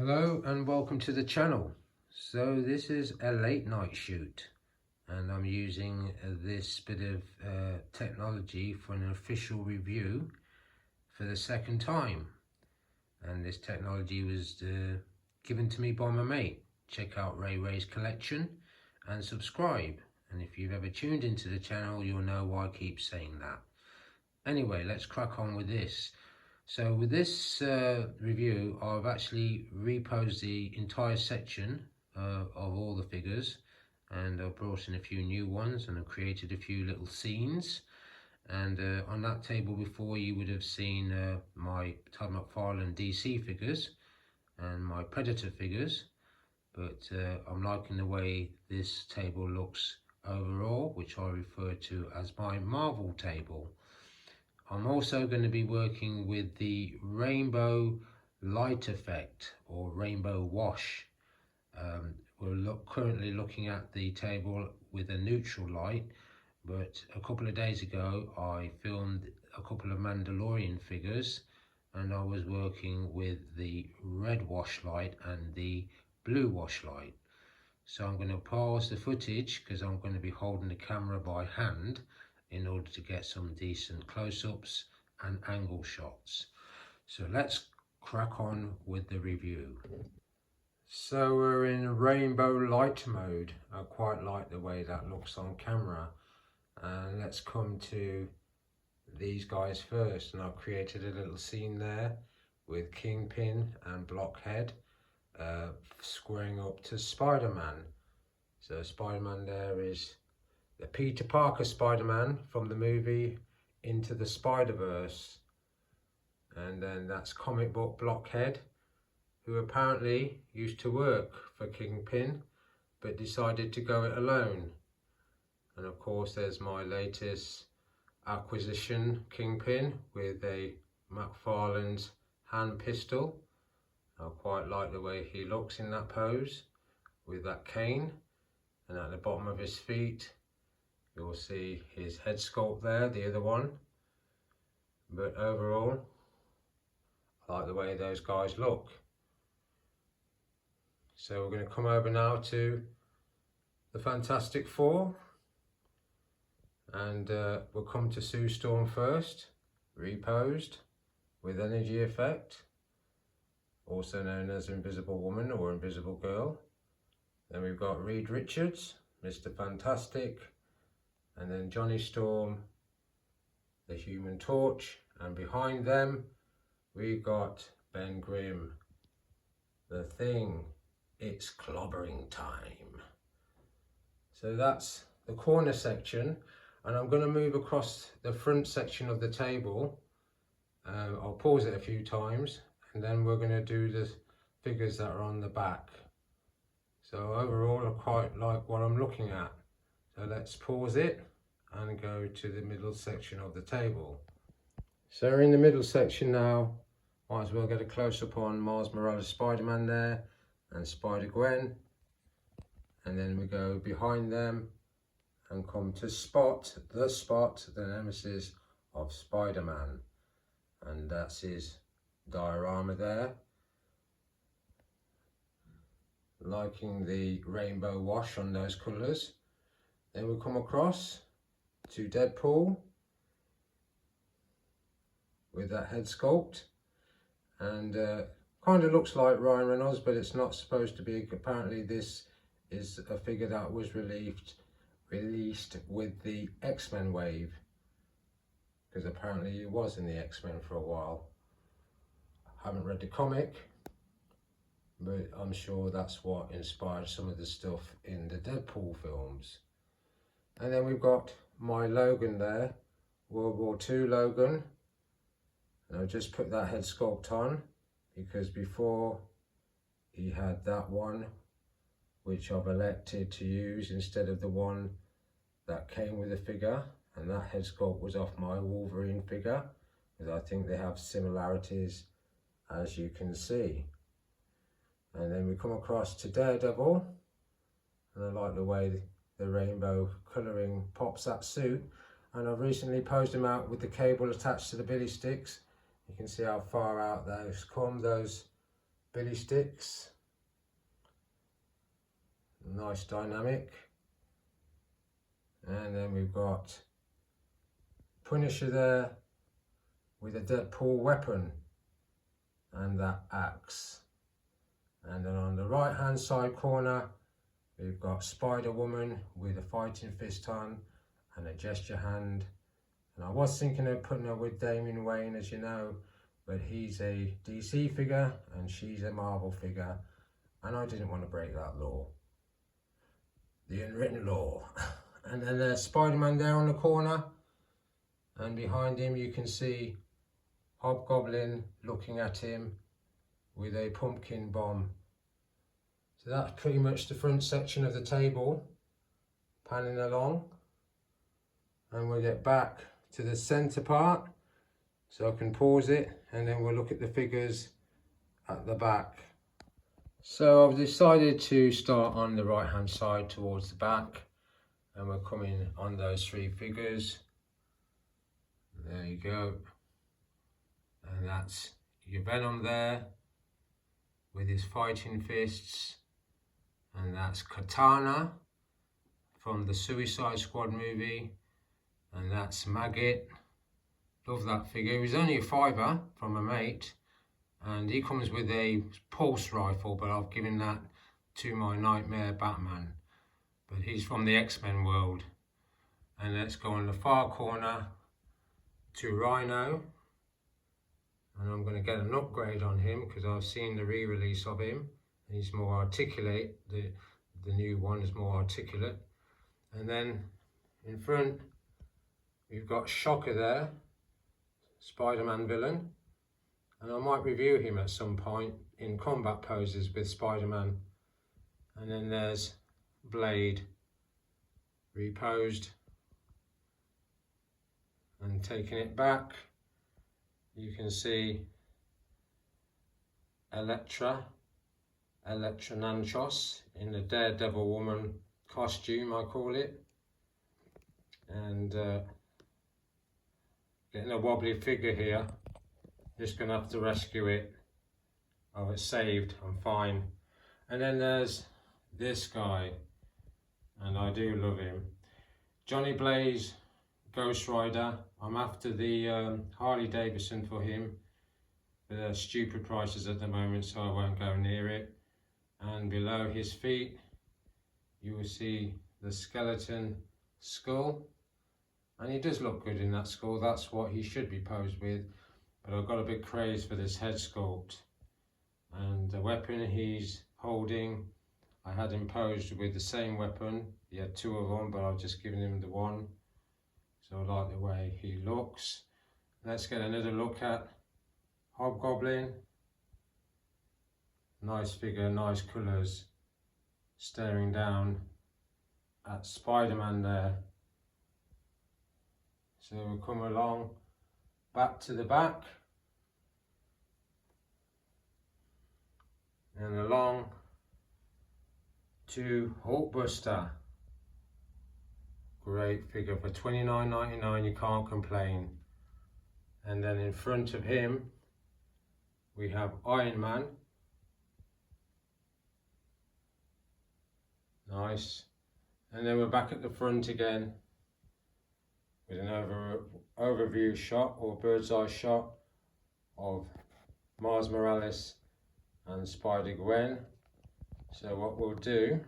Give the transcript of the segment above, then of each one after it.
Hello and welcome to the channel. So this is a late night shoot and I'm using this bit of technology for an official review for the second time, and this technology was given to me by my mate. Check out Ray's collection and subscribe, and if you've ever tuned into the channel you'll know why I keep saying that. Anyway, let's crack on with this. So with this review, I've actually reposed the entire section of all the figures, and I've brought in a few new ones and I've created a few little scenes. And on that table before you would have seen my Todd McFarlane DC figures and my Predator figures, but I'm liking the way this table looks overall, which I refer to as my Marvel table. I'm also going to be working with the rainbow light effect or rainbow wash. We're currently looking at the table with a neutral light, but a couple of days ago I filmed a couple of Mandalorian figures and I was working with the red wash light and the blue wash light. So I'm going to pause the footage because I'm going to be holding the camera by hand in order to get some decent close-ups and angle shots. So let's crack on with the review. So we're in rainbow light mode. I quite like the way that looks on camera. And let's come to these guys first, and I've created a little scene there with Kingpin and Blockhead squaring up to Spider-Man. So Spider-Man there is the Peter Parker Spider-Man from the movie Into the Spider-Verse, and then that's comic book Blockhead, who apparently used to work for Kingpin but decided to go it alone. And of course there's my latest acquisition, Kingpin, with a McFarlane's hand pistol. I quite like the way he looks in that pose with that cane, and at the bottom of his feet you'll see his head sculpt there, the other one. But overall, I like the way those guys look. So we're going to come over now to the Fantastic Four. And we'll come to Sue Storm first, reposed with energy effect, also known as Invisible Woman or Invisible Girl. Then we've got Reed Richards, Mr. Fantastic, and then Johnny Storm, the Human Torch, and behind them we've got Ben Grimm, the Thing. It's clobbering time. So that's the corner section, and I'm going to move across the front section of the table. I'll pause it a few times and then we're going to do the figures that are on the back. So overall I quite like what I'm looking at. So let's pause it and go to the middle section of the table. So we're in the middle section now. Might as well get a close-up on Miles Morales Spider-Man there and Spider-Gwen. And then we go behind them and come to Spot, the nemesis of Spider-Man. And that's his diorama there. Liking the rainbow wash on those colours. Then we come across to Deadpool with that head sculpt, and kind of looks like Ryan Reynolds, but it's not supposed to be. Apparently this is a figure that was released with the X-Men wave, because apparently he was in the X-Men for a while. I haven't read the comic, but I'm sure that's what inspired some of the stuff in the Deadpool films. And then we've got my Logan there, World War II Logan. And I've just put that head sculpt on because before he had that one, which I've elected to use instead of the one that came with the figure. And that head sculpt was off my Wolverine figure, because I think they have similarities, as you can see. And then we come across to Daredevil, and I like the way the rainbow colouring pops that suit. And I've recently posed him out with the cable attached to the billy sticks. You can see how far out those come, those Billy Sticks, nice dynamic. And then we've got Punisher there with a Deadpool weapon and that axe. And then on the right hand side corner we've got Spider-Woman with a fighting fist on and a gesture hand. And I was thinking of putting her with Damian Wayne, as you know, but he's a DC figure and she's a Marvel figure, and I didn't want to break that law, the unwritten law. And then there's Spider-Man there on the corner, and behind him you can see Hobgoblin looking at him with a pumpkin bomb. So that's pretty much the front section of the table, panning along, and we'll get back to the center part so I can pause it, and then we'll look at the figures at the back. So I've decided to start on the right hand side towards the back, and we're coming on those three figures. There you go. And that's your Venom there with his fighting fists, and that's Katana from the Suicide Squad movie, and that's Maggot. Love that figure. He was only a £5 from a mate, and he comes with a pulse rifle, but I've given that to my Nightmare Batman, but he's from the X-Men world. And let's go on the far corner to Rhino, and I'm going to get an upgrade on him because I've seen the re-release of him and he's more articulate. The new one is more articulate. And then in front we've got Shocker there, Spider-Man villain, and I might review him at some point in combat poses with Spider-Man. And then there's Blade reposed, and taking it back you can see Elektra Nanchos in the Daredevil woman costume, I call it, and getting a wobbly figure here, just gonna have to rescue it. Oh, it's saved, I'm fine. And then there's this guy, and I do love him, Johnny Blaze Ghost Rider. I'm after the Harley Davidson for him, but they're stupid prices at the moment, so I won't go near it. And below his feet you will see the skeleton skull, and he does look good in that skull. That's what he should be posed with, but I've got a big craze for this head sculpt. And the weapon he's holding, I had him posed with the same weapon. He had two of them, but I've just given him the one, so I like the way he looks. Let's get another look at Hobgoblin. Nice figure, nice colours, staring down at Spider-Man there. So we'll come along back to the back and along to Hulkbuster. Great figure for $29.99, you can't complain. And then in front of him we have Iron Man. Nice. And then we're back at the front again with an overview shot or bird's eye shot of Miles Morales and Spider-Gwen. So what we'll do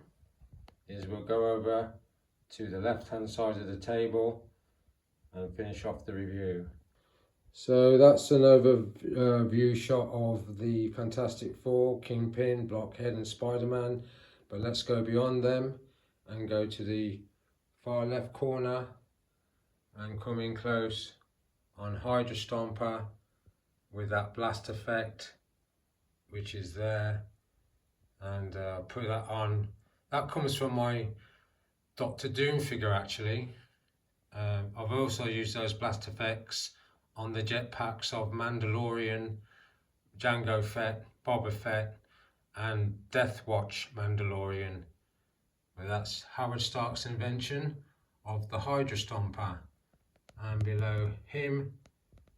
is we'll go over to the left hand side of the table and finish off the review. So that's an overview shot of the Fantastic Four, Kingpin, Blockhead and Spider-Man. But let's go beyond them and go to the far left corner and come in close on Hydra Stomper with that blast effect, which is there, and put that on. That comes from my Doctor Doom figure actually. I've also used those blast effects on the jetpacks of Mandalorian, Jango Fett, Boba Fett and Death Watch Mandalorian. But that's Howard Stark's invention of the Hydra Stomper. And below him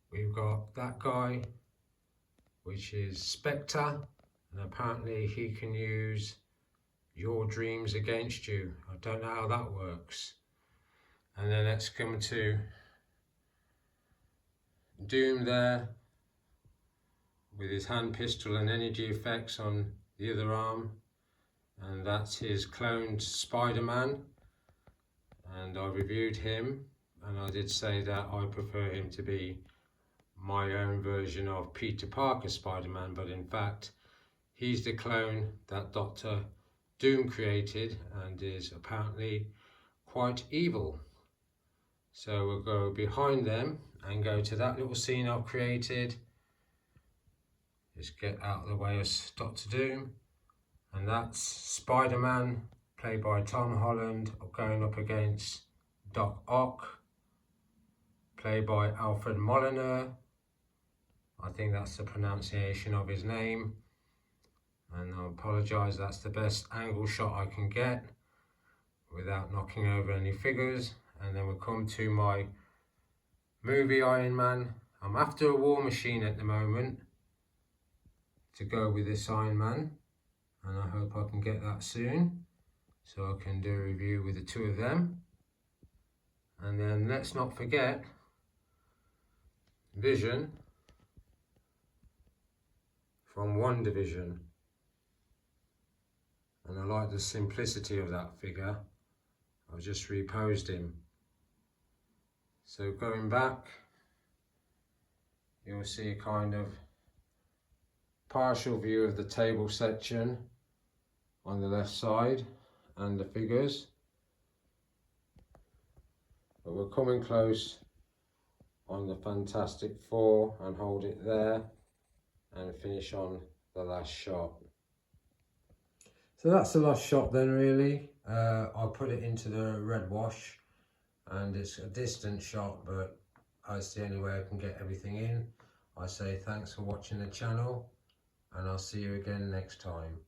we've got that guy, which is Spectre, and apparently he can use your dreams against you. I don't know how that works. And then let's come to Doom there with his hand pistol and energy effects on the other arm, and that's his cloned Spider-Man, and I reviewed him and I did say that I prefer him to be my own version of Peter Parker Spider-Man, but in fact he's the clone that Dr. Doom created and is apparently quite evil. So we'll go behind them and go to that little scene I've created. Just get out of the way of Dr. Doom, and that's Spider-Man played by Tom Holland going up against Doc Ock played by Alfred Molina. I think that's the pronunciation of his name, and I apologise, that's the best angle shot I can get without knocking over any figures. And then we'll come to my movie Iron Man. I'm after a War Machine at the moment to go with this Iron Man, and I hope I can get that soon so I can do a review with the two of them. And then let's not forget Vision from WandaVision, and I like the simplicity of that figure. I've just reposed him. So going back, you'll see a kind of partial view of the table section on the left side and the figures, but we're coming close on the Fantastic Four and hold it there and finish on the last shot. So that's the last shot then really. I'll put it into the red wash, and it's a distant shot, but that's the only way I can get everything in. I say thanks for watching the channel, and I'll see you again next time.